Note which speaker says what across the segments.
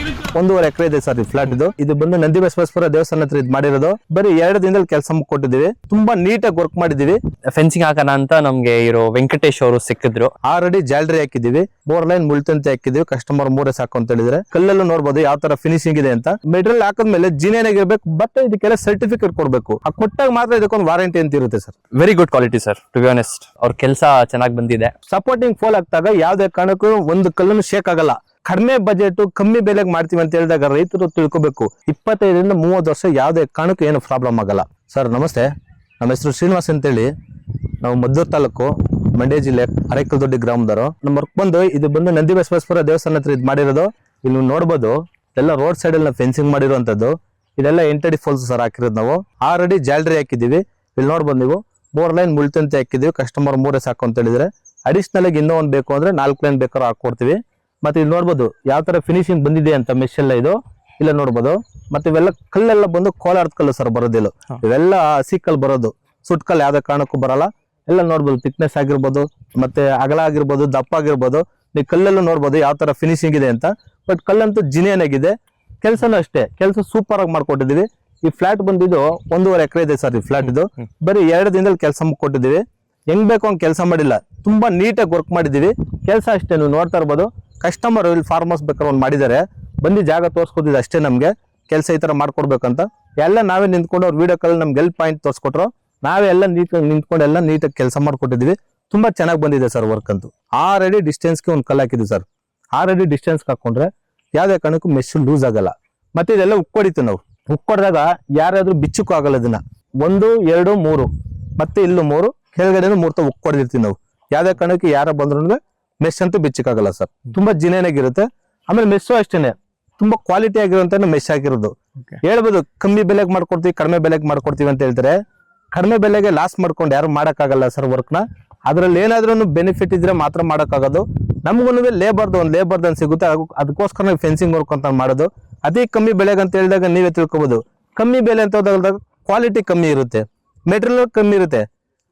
Speaker 1: 1.5 ಎಕರೆ ಇದೆ ಸರ್ ಈ ಫ್ಲಾಟ್ ಇದು ಬಂದು ನಂದಿ ಬಸವೇಶ್ವರ ದೇವಸ್ಥಾನ ಹತ್ರ ಇದು ಮಾಡಿರೋದು. ಬರೀ 2 ದಿನದಲ್ಲಿ ಕೆಲಸ ಕೊಟ್ಟಿದ್ದೀವಿ. ತುಂಬಾ ನೀಟಾಗಿ ವರ್ಕ್ ಮಾಡಿದೀವಿ.
Speaker 2: ಫೆನ್ಸಿಂಗ್ ಹಾಕೋಣ ಅಂತ ನಮ್ಗೆ ಇರೋ ವೆಂಕಟೇಶ್ ಅವರು ಸಿಕ್ಕಿದ್ರು.
Speaker 1: ಆಲ್ರೆಡಿ ಜಾಲರಿ ಹಾಕಿದೀವಿ, 4 ಲೈನ್ ಮುಳ್ತಂತೆ ಹಾಕಿದೀವಿ. ಕಸ್ಟಮರ್ 3 ಸಾಕು ಅಂತ ಹೇಳಿದ್ರೆ ಕಲ್ಲಲ್ಲೂ ನೋಡಬಹುದು ಯಾವ ತರ ಫಿನಿಶಿಂಗ್ ಇದೆ ಅಂತ. ಮೆಟೀರಿಯಲ್ ಹಾಕಿದ್ಮೇಲೆ ಜಿನೇನಾಗಿರ್ಬೇಕು, ಬಟ್ ಇದಕ್ಕೆಲ್ಲ ಸರ್ಟಿಫಿಕೇಟ್ ಕೊಡ್ಬೇಕು. ಆ ಕೊಟ್ಟಾಗ ಮಾತ್ರ ಇದಕ್ಕೊಂದು ವಾರಂಟಿ ಅಂತ ಇರುತ್ತೆ sir.
Speaker 2: Very good quality sir. To be honest ಅವ್ರ ಕೆಲಸ ಚೆನ್ನಾಗಿ ಬಂದಿದೆ.
Speaker 1: ಸಪೋರ್ಟಿಂಗ್ ಫೋಲ್ ಹಾಕ್ದಾಗ ಯಾವ್ದೇ ಕಾರಣಕ್ಕೂ ಒಂದು ಕಲ್ಲನ್ನು ಶೇಕ್ ಆಗಲ್ಲ. ಕಡಿಮೆ ಬಜೆಟ್ ಕಮ್ಮಿ ಬೆಲೆಗೆ ಮಾಡ್ತೀವಿ ಅಂತ ಹೇಳಿದಾಗ ರೈತರು ತಿಳ್ಕೋಬೇಕು, 25ರಿಂದ 30 ವರ್ಷ ಯಾವುದೇ ಕಾರಣಕ್ಕೂ ಏನು ಪ್ರಾಬ್ಲಮ್ ಆಗಲ್ಲ. ಸರ್ ನಮಸ್ತೆ, ನಮ್ಮ ಹೆಸರು ಶ್ರೀನಿವಾಸ್ ಅಂತೇಳಿ. ನಾವು ಮದ್ದೂರು ತಾಲೂಕು, ಮಂಡ್ಯ ಜಿಲ್ಲೆ, ಅರೆಕಲ್ದೊಡ್ಡಿ ಗ್ರಾಮದವರು. ನಮ್ಮ ವರ್ಕ್ ಬಂದು ಇದು ಬಂದು ನಂದಿ ಬಸವೇಶ್ವರ ದೇವಸ್ಥಾನ ಹತ್ರ ಇದು ಮಾಡಿರೋದು. ಇಲ್ಲಿ ನೀವು ನೋಡ್ಬೋದು ಎಲ್ಲ ರೋಡ್ ಸೈಡ್ ಅಲ್ಲಿ ಫೆನ್ಸಿಂಗ್ ಮಾಡಿರುವಂತದ್ದು. ಇದೆಲ್ಲ 8 ಅಡಿ ಫೋಲ್ಸ್ ಸರ್ ಹಾಕಿರೋದು. ನಾವು ಆಲ್ರೆಡಿ ಜಾಲರಿ ಹಾಕಿದೀವಿ. ಇಲ್ಲಿ ನೋಡ್ಬೋದು ನೀವು 4 ಲೈನ್ ಮುಳ್ತಂತೆ ಹಾಕಿದೀವಿ. ಕಸ್ಟಮರ್ 3 ಸಾಕು ಅಂತ ಹೇಳಿದ್ರೆ ಅಡಿಷನಲ್ ಆಗಿ ಇನ್ನೂ ಒಂದು ಬೇಕು ಅಂದ್ರೆ 4 ಲೈನ್ ಬೇಕಾದ್ರೂ ಹಾಕೊಡ್ತೀವಿ. ಮತ್ತೆ ಇಲ್ಲಿ ನೋಡ್ಬೋದು ಯಾವ ತರ ಫಿನಿಶಿಂಗ್ ಬಂದಿದೆ ಅಂತ. ಮೆಶ್ ಎಲ್ಲ ಇದು ಇಲ್ಲ ನೋಡ್ಬೋದು. ಮತ್ತೆ ಇವೆಲ್ಲ ಕಲ್ಲೆಲ್ಲ ಬಂದು ಕೋಲಾರದ ಕಲ್ಲು ಸರ್ ಬರೋದಿಲ್ಲ. ಇವೆಲ್ಲ ಹಸಿ ಕಲ್ಲು ಬರೋದು, ಸುಟ್ ಕಲ್ಲು ಯಾವ್ದೇ ಕಾರಣಕ್ಕೂ ಬರಲ್ಲ. ಎಲ್ಲ ನೋಡ್ಬೋದು, ಥಿಕ್ನೆಸ್ ಆಗಿರ್ಬೋದು, ಮತ್ತೆ ಅಗಲ ಆಗಿರ್ಬೋದು, ದಪ್ಪ ಆಗಿರ್ಬೋದು. ನೀವು ಕಲ್ಲೆಲ್ಲ ನೋಡ್ಬೋದು ಯಾವ ತರ ಫಿನಿಶಿಂಗ್ ಇದೆ ಅಂತ. ಬಟ್ ಕಲ್ಲಂತೂ ಜಿನಿಯನ್ ಆಗಿದೆ. ಕೆಲಸನೂ ಅಷ್ಟೇ, ಕೆಲಸ ಸೂಪರ್ ಆಗಿ ಮಾಡ್ಕೊಟ್ಟಿದೀವಿ. ಈ ಫ್ಲಾಟ್ ಬಂದಿದ್ದು 1.5 ಎಕರೆ ಇದೆ ಸರ್ ಈ ಫ್ಲಾಟ್ ಬರೀ 2 ದಿನದಲ್ಲಿ ಕೆಲಸ ಕೊಟ್ಟಿದ್ದೀವಿ. ಹೆಂಗ್ ಬೇಕು ಹಂಗ್ ಕೆಲಸ ಮಾಡಿಲ್ಲ, ತುಂಬಾ ನೀಟಾಗಿ ವರ್ಕ್ ಮಾಡಿದೀವಿ. ಕೆಲಸ ಅಷ್ಟೇ ನೀವು ನೋಡ್ತಾ ಇರ್ಬೋದು. ಕಸ್ಟಮರ್ ಇಲ್ಲಿ ಫಾರ್ಮರ್ಸ್ ಬೇಕಾದ್ರೆ ಒಂದು ಮಾಡಿದ್ದಾರೆ, ಬಂದು ಜಾಗ ತೋರಿಸ್ಕೊಟ್ಟಿದ್ದು ಅಷ್ಟೇ. ನಮ್ಗೆ ಕೆಲಸ ಈ ತರ ಮಾಡ್ಕೊಡ್ಬೇಕಂತ ಎಲ್ಲ ನಾವೇ ನಿಂತ್ಕೊಂಡು ಅವ್ರ ವಿಡಿಯೋ ಕಾಲ್ ನಮ್ಗೆ ಎಲ್ಲಿ ಪಾಯಿಂಟ್ ತೋರಿಸ್ಕೊಟ್ರು ನಾವೇ ಎಲ್ಲ ನೀಟಾಗಿ ನಿಂತ್ಕೊಂಡು ಎಲ್ಲ ನೀಟಾಗಿ ಕೆಲಸ ಮಾಡ್ಕೊಟ್ಟಿದೀವಿ. ತುಂಬಾ ಚೆನ್ನಾಗಿ ಬಂದಿದೆ ಸರ್ ವರ್ಕ್ ಅಂತೂ. 6 ಅಡಿ ಡಿಸ್ಟೆನ್ಸ್ಗೆ ಒಂದು ಕಲ್ಲು ಹಾಕಿದ್ವಿ ಸರ್. 6 ಅಡಿ ಡಿಸ್ಟೆನ್ಸ್ ಹಾಕೊಂಡ್ರೆ ಯಾವ್ದೇ ಕಾರಣಕ್ಕೂ ಮೆಶ್ ಲೂಸ್ ಆಗಲ್ಲ. ಮತ್ತೆ ಇದೆಲ್ಲ ಉಕ್ಕೊಡಿತು. ನಾವು ಉಕ್ಕೊಡ್ದಾಗ ಯಾರಾದ್ರೂ ಬಿಚ್ಚಕ್ಕೂ ಆಗಲ್ಲ. ಇದನ್ನ 1, 2, 3 ಮತ್ತೆ ಇಲ್ಲೂ 3 ಕೆಳಗಡೆ 3 ಉಕ್ಕೊಡಿರ್ತೀವಿ ನಾವು. ಯಾವ್ದೇ ಕಾರಣಕ್ಕೆ ಯಾರ ಬಂದ್ರು ಮೆಶ್ ಅಂತೂ ಬಿಚ್ಚಕ್ಕಾಗಲ್ಲ ಸರ್. ತುಂಬಾ ಜಿನೇನಾಗಿರುತ್ತೆ. ಆಮೇಲೆ ಮೆಸ್ಸು ಅಷ್ಟೇನೆ ತುಂಬಾ ಕ್ವಾಲಿಟಿ ಆಗಿರುವಂತ ಮೆಶ್ ಆಗಿರೋದು. ಹೇಳ್ಬೋದು ಕಮ್ಮಿ ಬೆಲೆಗೆ ಮಾಡ್ಕೊಡ್ತೀವಿ, ಕಡಿಮೆ ಬೆಲೆಗೆ ಮಾಡ್ಕೊಡ್ತೀವಿ ಅಂತ ಹೇಳ್ತಾರೆ. ಕಡಿಮೆ ಬೆಲೆಗೆ ಲಾಸ್ ಮಾಡ್ಕೊಂಡು ಯಾರು ಮಾಡಕ್ಕಾಗಲ್ಲ ಸರ್ ವರ್ಕ್ನ. ಅದ್ರಲ್ಲಿ ಏನಾದ್ರೂ ಬೆನಿಫಿಟ್ ಇದ್ರೆ ಮಾತ್ರ ಮಾಡಕ್ಕಾಗೋದು. ನಮಗೂ ಲೇಬರ್ದು ಒಂದು ಲೇಬರ್ದು ಅಂತ ಸಿಗುತ್ತೆ. ಅದಕ್ಕೋಸ್ಕರ ಫೆನ್ಸಿಂಗ್ ವರ್ಕ್ ಅಂತ ಮಾಡೋದು. ಅದೇ ಕಮ್ಮಿ ಬೆಲೆಗೆ ಅಂತ ಹೇಳಿದಾಗ ನೀವೇ ತಿಳ್ಕೊಬಹುದು. ಕಮ್ಮಿ ಬೆಲೆ ಅಂತ ಹೋದಾಗ ಕ್ವಾಲಿಟಿ ಕಮ್ಮಿ ಇರುತ್ತೆ, ಮೆಟೀರಿಯಲ್ ಕಮ್ಮಿ ಇರುತ್ತೆ.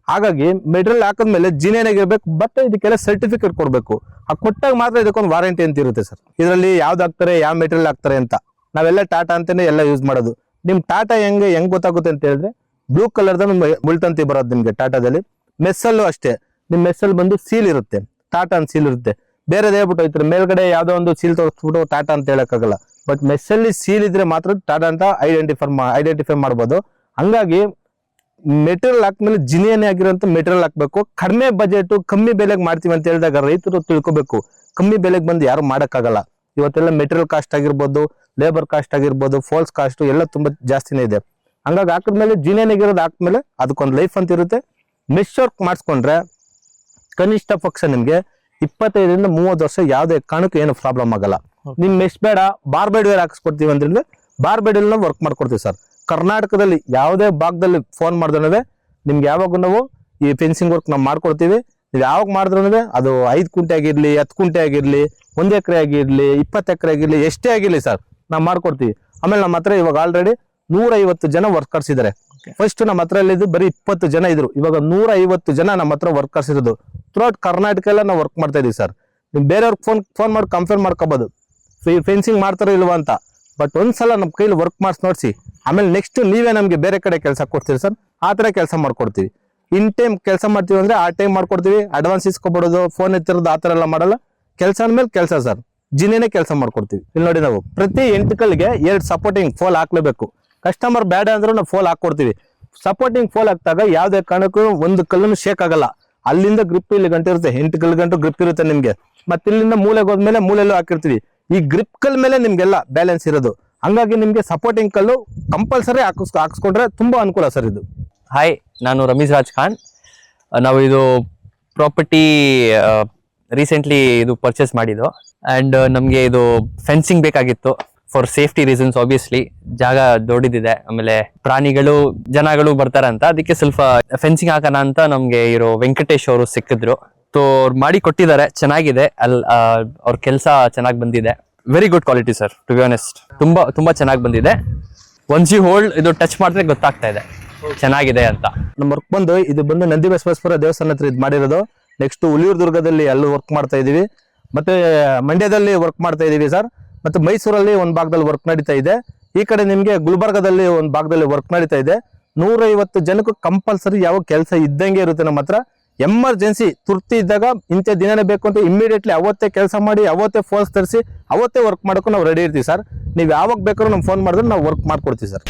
Speaker 1: ಹಾಗಾಗಿ ಮೆಟೀರಿಯಲ್ ಹಾಕಿದ್ಮೇಲೆ ಜಿನೇನಾಗಿರ್ಬೇಕು, ಬಟ್ ಇದಕ್ಕೆಲ್ಲ ಸರ್ಟಿಫಿಕೇಟ್ ಕೊಡ್ಬೇಕು. ಆ ಕೊಟ್ಟಾಗ ಮಾತ್ರ ಇದಕ್ಕೊಂದು ವಾರಂಟಿ ಅಂತ ಇರುತ್ತೆ ಸರ್. ಇದರಲ್ಲಿ ಯಾವ್ದು ಹಾಕ್ತಾರೆ, ಯಾವ ಮೆಟೀರಿಯಲ್ ಹಾಕ್ತಾರೆ ಅಂತ. ನಾವೆಲ್ಲ ಟಾಟಾ ಅಂತಾನೆ ಎಲ್ಲ ಯೂಸ್ ಮಾಡೋದು. ನಿಮ್ ಟಾಟಾ ಹೆಂಗ್ ಗೊತ್ತಾಗುತ್ತೆ ಅಂತ ಹೇಳಿದ್ರೆ ಬ್ಲೂ ಕಲರ್ದ ಮುಳ್ತಂತಿ ಬರೋದು ನಿಮ್ಗೆ ಟಾಟಾದಲ್ಲಿ. ಮೆಸ್ಸಲ್ಲೂ ಅಷ್ಟೇ, ನಿಮ್ ಮೆಸ್ಸಲ್ಲಿ ಬಂದು ಸೀಲ್ ಇರುತ್ತೆ, ಟಾಟಾ ಅಂತ ಸೀಲ್ ಇರುತ್ತೆ. ಬೇರೆದು ಹೇಳ್ಬಿಟ್ಟು ಇದ್ರ ಮೇಲ್ಗಡೆ ಯಾವ್ದೋ ಒಂದು ಸೀಲ್ ತೋರಿಸ್ಬಿಟ್ಟು ಟಾಟಾ ಅಂತ ಹೇಳಕ್ಕಾಗಲ್ಲ. ಬಟ್ ಮೆಸ್ಸಲ್ಲಿ ಸೀಲ್ ಇದ್ರೆ ಮಾತ್ರ ಟಾಟಾ ಅಂತ ಐಡೆಂಟಿಫೈ ಮಾಡ್ಬೋದು. ಹಂಗಾಗಿ ಮೆಟೀರಿಯಲ್ ಹಾಕ್ಮೇಲೆ ಜಿನಿಯನ್ ಆಗಿರೋಂಥ ಮೆಟೀರಿಯಲ್ ಹಾಕ್ಬೇಕು. ಕಡಿಮೆ ಬಜೆಟ್ ಕಮ್ಮಿ ಬೆಲೆಗೆ ಮಾಡ್ತೀವಿ ಅಂತ ಹೇಳಿದಾಗ ರೈತರು ತಿಳ್ಕೊಬೇಕು, ಕಮ್ಮಿ ಬೆಲೆಗೆ ಬಂದು ಯಾರು ಮಾಡಕ್ಕಾಗಲ್ಲ. ಇವತ್ತೆಲ್ಲ ಮೆಟೀರಿಯಲ್ ಕಾಸ್ಟ್ ಆಗಿರ್ಬೋದು, ಲೇಬರ್ ಕಾಸ್ಟ್ ಆಗಿರ್ಬೋದು, ಫೋಲ್ಸ್ ಕಾಸ್ಟ್ ಎಲ್ಲ ತುಂಬಾ ಜಾಸ್ತಿನೇ ಇದೆ. ಹಂಗಾಗಿ ಹಾಕಿದ್ಮೇಲೆ ಜಿನಿಯನ್ ಆಗಿರೋದು ಹಾಕ್ಮೇಲೆ ಅದಕ್ಕೊಂದು ಲೈಫ್ ಅಂತ ಇರುತ್ತೆ. ಮೆಶ್ ವರ್ಕ್ ಮಾಡಿಸ್ಕೊಂಡ್ರೆ ಕನಿಷ್ಠ ಪಕ್ಷ ನಿಮ್ಗೆ 25ರಿಂದ 30 ವರ್ಷ ಯಾವುದೇ ಕಾರಣಕ್ಕೂ ಏನು ಪ್ರಾಬ್ಲಮ್ ಆಗಲ್ಲ. ನಿಮ್ ಮೆಶ್ ಬೇಡ, ಬಾರ್ಬೆಡ್ ವೇರ್ ಹಾಕಿಸ್ಕೊಡ್ತೀವಿ ಅಂದ್ರೆ ಬಾರ್ಬೆಡ್ ವರ್ಕ್ ಮಾಡ್ಕೊಡ್ತೀವಿ ಸರ್. ಕರ್ನಾಟಕದಲ್ಲಿ ಯಾವುದೇ ಭಾಗದಲ್ಲಿ ಫೋನ್ ಮಾಡಿದ್ರೆ ನಿಮ್ಗೆ ಯಾವಾಗ ನಾವು ಈ ಫೆನ್ಸಿಂಗ್ ವರ್ಕ್ ನಾವು ಮಾಡ್ಕೊಡ್ತೀವಿ. ನೀವು ಯಾವಾಗ ಮಾಡಿದ್ರೆ ಅದು 5 ಕುಂಟೆ ಆಗಿರ್ಲಿ, 10 ಕುಂಟೆ ಆಗಿರ್ಲಿ, 1 ಎಕರೆ ಆಗಿರ್ಲಿ, 20 ಎಕರೆ ಆಗಿರ್ಲಿ, ಎಷ್ಟೇ ಆಗಿರ್ಲಿ ಸರ್ ನಾವು ಮಾಡ್ಕೊಡ್ತೀವಿ. ಆಮೇಲೆ ನಮ್ಮ ಹತ್ರ ಇವಾಗ ಆಲ್ರೆಡಿ 150 ಜನ ವರ್ಕರ್ಸ್ ಇದಾರೆ. ಫಸ್ಟ್ ನಮ್ಮ ಹತ್ರ ಇದ್ದು ಬರೀ 20 ಜನ ಇದ್ರು. ಇವಾಗ 150 ಜನ ನಮ್ಮ ಹತ್ರ ವರ್ಕರ್ಸ್ ಇರೋದು. ಥ್ರೂಔಟ್ ಕರ್ನಾಟಕ ಎಲ್ಲ ನಾವು ವರ್ಕ್ ಮಾಡ್ತಾ ಇದೀವಿ ಸರ್. ನೀವು ಬೇರೆಯವ್ರಿಗೆ ಫೋನ್ ಮಾಡಿ ಕಂಪೇರ್ ಮಾಡ್ಕೋಬಹುದು ಫೆನ್ಸಿಂಗ್ ಮಾಡ್ತಾರೋ ಇಲ್ವಾ ಅಂತ. ಬಟ್ ಒಂದ್ಸಲ ನಮ್ಮ ಕೈಲಿ ವರ್ಕ್ ಮಾಡಿಸಿ ನೋಡ್ಸಿ, ಆಮೇಲೆ ನೆಕ್ಸ್ಟ್ ನೀವೇ ನಮ್ಗೆ ಬೇರೆ ಕಡೆ ಕೆಲಸ ಕೊಡ್ತೀರಿ ಸರ್. ಆ ತರ ಕೆಲಸ ಮಾಡ್ಕೊಡ್ತೀವಿ. ಇನ್ ಟೈಮ್ ಕೆಲಸ ಮಾಡ್ತೀವಿ ಅಂದ್ರೆ ಆ ಟೈಮ್ ಮಾಡ್ಕೊಡ್ತೀವಿ. ಅಡ್ವಾನ್ಸ್ ಇಸ್ಕೊಬಿಡೋದು, ಫೋನ್ ಎತ್ತಿರೋದು ಆ ತರ ಎಲ್ಲ ಮಾಡಲ್ಲ. ಕೆಲಸ ಅಂದ್ಮೇಲೆ ಕೆಲಸ ಸರ್, ಜಿನೇನೆ ಕೆಲಸ ಮಾಡ್ಕೊಡ್ತೀವಿ. ಇಲ್ಲಿ ನೋಡಿ ನಾವು ಪ್ರತಿ 8 ಕಲ್ಗೆ 2 ಸಪೋರ್ಟಿಂಗ್ ಫೋಲ್ ಹಾಕ್ಲೇಬೇಕು. ಕಸ್ಟಮರ್ ಬೇಡ ಅಂದ್ರೂ ನಾವು ಫೋಲ್ ಹಾಕೊಡ್ತೀವಿ. ಸಪೋರ್ಟಿಂಗ್ ಫೋಲ್ ಹಾಕ್ದಾಗ ಯಾವ್ದೇ ಕಾರಣಕ್ಕೂ ಒಂದು ಕಲ್ಲನ್ನು ಶೇಕ್ ಆಗಲ್ಲ. ಅಲ್ಲಿಂದ ಗ್ರಿಪ್ ಇಲ್ಲಿ ಗಂಟೆ ಇರುತ್ತೆ, 8 ಕಲ್ ಗಂಟು ಗ್ರಿಪ್ ಇರುತ್ತೆ ನಿಮ್ಗೆ. ಮತ್ತೆ ಇಲ್ಲಿಂದ ಮೂಲೆಗೆ ಹೋದ್ಮೇಲೆ ಮೂಲೆಲ್ಲೂ ಹಾಕಿರ್ತೀವಿ. ಈ ಗ್ರಿಪ್ ಕಲ್ ಮೇಲೆ ನಿಮ್ಗೆಲ್ಲ ಬ್ಯಾಲೆನ್ಸ್ ಇರೋದು. ಹಂಗಾಗಿ ನಿಮ್ಗೆ ಸಪೋರ್ಟಿಂಗ್ ಕಲ್ಲು ಕಂಪಲ್ಸರಿ ಹಾಕಿಸ್ಕೊಂಡ್ರೆ ತುಂಬಾ ಅನುಕೂಲ ಸರ್ ಇದು.
Speaker 2: ಹಾಯ್, ನಾನು ರಮೀಜ್ ರಾಜ್ ಖಾನ್. ನಾವು ಇದು ಪ್ರಾಪರ್ಟಿ ರೀಸೆಂಟ್ಲಿ ಇದು ಪರ್ಚೇಸ್ ಮಾಡಿದ್ದು. ಅಂಡ್ ನಮ್ಗೆ ಇದು ಫೆನ್ಸಿಂಗ್ ಬೇಕಾಗಿತ್ತು ಫಾರ್ ಸೇಫ್ಟಿ ರೀಸನ್ಸ್. ಆಬ್ವಿಯಸ್ಲಿ ಜಾಗ ದೊಡ್ಡದಿದೆ, ಆಮೇಲೆ ಪ್ರಾಣಿಗಳು ಜನಗಳು ಬರ್ತಾರ ಅಂತ ಅದಕ್ಕೆ ಸ್ವಲ್ಪ ಫೆನ್ಸಿಂಗ್ ಹಾಕೋಣ ಅಂತ ನಮ್ಗೆ ಇರೋ ವೆಂಕಟೇಶ್ ಅವರು ಸಿಕ್ಕಿದ್ರು. ಅವ್ರು ಮಾಡಿ ಕೊಟ್ಟಿದ್ದಾರೆ, ಚೆನ್ನಾಗಿದೆ. ಅವ್ರ ಕೆಲಸ ಚೆನ್ನಾಗಿ ಬಂದಿದೆ. Very good quality sir. To be honest ತುಂಬಾ ಚೆನ್ನಾಗಿ ಬಂದಿದೆ. ಒನ್ಸ್ ಯು ಹೋಲ್ಡ್ ಇದು ಟಚ್ ಮಾಡಿದ್ರೆ ಗೊತ್ತಾಗ್ತಾ ಇದೆ ಚೆನ್ನಾಗಿದೆ ಅಂತ.
Speaker 1: ನಮ್ಮ ವರ್ಕ್ ಬಂದು ಇದು ಬಂದು ನಂದಿ ಬಸವೇಶ್ವರ ದೇವಸ್ಥಾನ ಹತ್ರ ಇದು ಮಾಡಿರೋದು. ನೆಕ್ಸ್ಟ್ ಹುಲಿಯೂರು ದುರ್ಗದಲ್ಲಿ ಅಲ್ಲಿ ವರ್ಕ್ ಮಾಡ್ತಾ ಇದೀವಿ. ಮತ್ತೆ ಮಂಡ್ಯದಲ್ಲಿ ವರ್ಕ್ ಮಾಡ್ತಾ ಇದೀವಿ ಸರ್. ಮತ್ತು ಮೈಸೂರಲ್ಲಿ ಒಂದು ಭಾಗದಲ್ಲಿ ವರ್ಕ್ ನಡೀತಾ ಇದೆ. ಈ ಕಡೆ ನಿಮಗೆ ಗುಲ್ಬರ್ಗದಲ್ಲಿ ಒಂದು ಭಾಗದಲ್ಲಿ ವರ್ಕ್ ನಡೀತಾ ಇದೆ. 150 ಜನಕ್ಕೂ ಕಂಪಲ್ಸರಿ ಯಾವ ಕೆಲಸ ಇದ್ದಂಗೆ ಇರುತ್ತೆ ನಮ್ಮ ಹತ್ರ. ಎಮರ್ಜೆನ್ಸಿ ತುರ್ತಿ ಇದ್ದಾಗ ಇಂಥ ದಿನನೇ ಬೇಕು ಅಂತ ಇಮಿಡಿಯೇಟ್ಲಿ ಅವತ್ತೇ ಕೆಲಸ ಮಾಡಿ, ಅವತ್ತೇ ಫೋರ್ಸ್ ತರಿಸಿ, ಅವತ್ತೇ ವರ್ಕ್ ಮಾಡೋಕ್ಕೂ ನಾವು ರೆಡಿ ಇರ್ತೀವಿ ಸರ್. ನೀವು ಯಾವಾಗ ಬೇಕಾದ್ರೂ ನಮ್ಗೆ ಫೋನ್ ಮಾಡಿದ್ರೆ ನಾವು ವರ್ಕ್ ಮಾಡ್ಕೊಡ್ತೀವಿ ಸರ್.